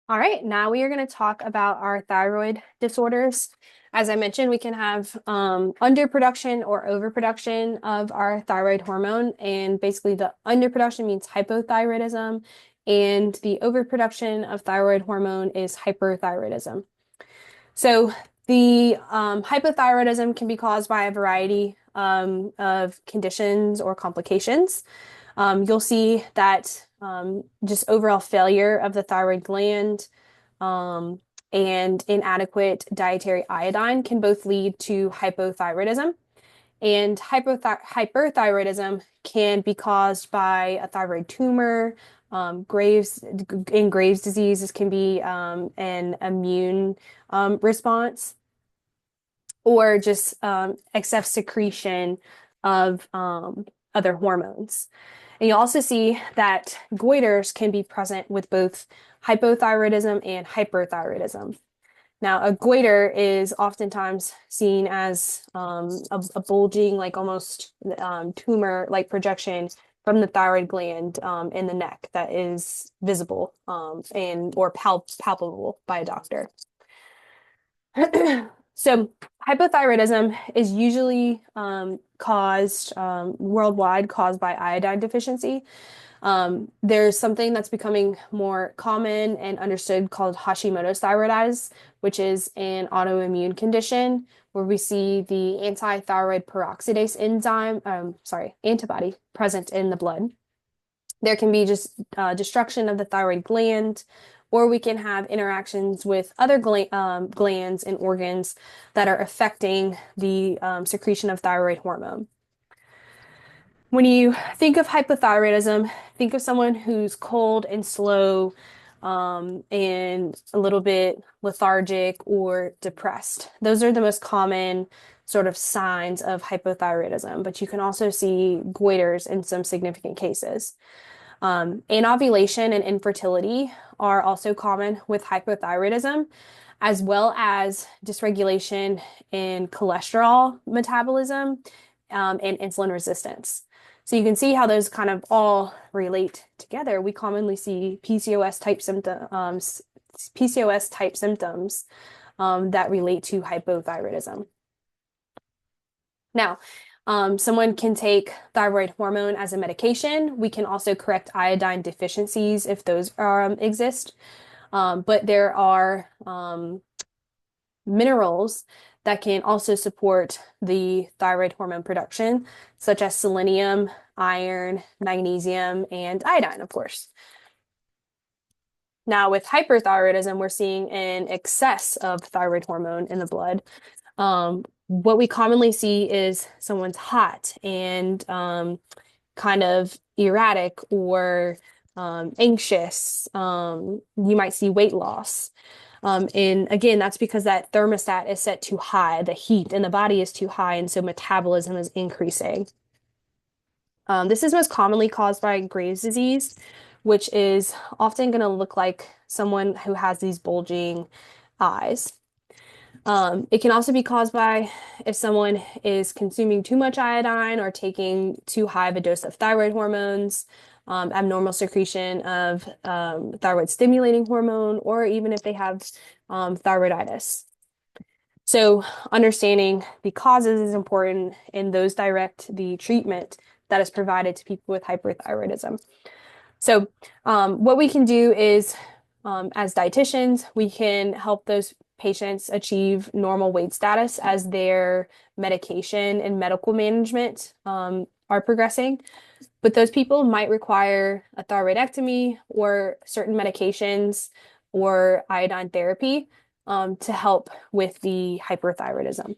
All right, now we are going to talk about our thyroid disorders. As I mentioned, we can have underproduction or overproduction of our thyroid hormone. And basically, the underproduction means hypothyroidism, and the overproduction of thyroid hormone is hyperthyroidism. So, the hypothyroidism can be caused by a variety of conditions or complications. You'll see that just overall failure of the thyroid gland um, and inadequate dietary iodine can both lead to hypothyroidism. And hyperthyroidism can be caused by a thyroid tumor. Graves disease, this can be an immune response or just excess secretion of other hormones. And you also see that goiters can be present with both hypothyroidism and hyperthyroidism. Now, a goiter is oftentimes seen as a bulging, like almost tumor-like projection from the thyroid gland in the neck that is visible and or palpable by a doctor. So hypothyroidism is usually caused worldwide caused by iodine deficiency. There's something that's becoming more common and understood called Hashimoto's thyroiditis, which is an autoimmune condition where we see the anti-thyroid peroxidase antibody present in the blood. There can be just destruction of the thyroid gland, or we can have interactions with other glands and organs that are affecting the secretion of thyroid hormone. When you think of hypothyroidism, think of someone who's cold and slow, and a little bit lethargic or depressed. Those are the most common sort of signs of hypothyroidism, but you can also see goiters in some significant cases. Anovulation and infertility are also common with hypothyroidism, as well as dysregulation in cholesterol metabolism, and insulin resistance. So you can see how those kind of all relate together. We commonly see PCOS type symptoms that relate to hypothyroidism. Now, someone can take thyroid hormone as a medication. We can also correct iodine deficiencies if those exist. But there are minerals that can also support the thyroid hormone production, such as selenium, iron, magnesium, and iodine, of course. Now, with hyperthyroidism, we're seeing an excess of thyroid hormone in the blood. What we commonly see is someone's hot and kind of erratic or anxious. You might see weight loss. And again, that's because that thermostat is set too high. The heat in the body is too high, and so metabolism is increasing. This is most commonly caused by Graves' disease, which is often going to look like someone who has these bulging eyes. It can also be caused by if someone is consuming too much iodine or taking too high of a dose of thyroid hormones, abnormal secretion of thyroid stimulating hormone, or even if they have thyroiditis. So understanding the causes is important, and those direct the treatment that is provided to people with hyperthyroidism. So what we can do is, as dietitians, we can help those patients achieve normal weight status as their medication and medical management are progressing. But those people might require a thyroidectomy or certain medications or iodine therapy to help with the hyperthyroidism.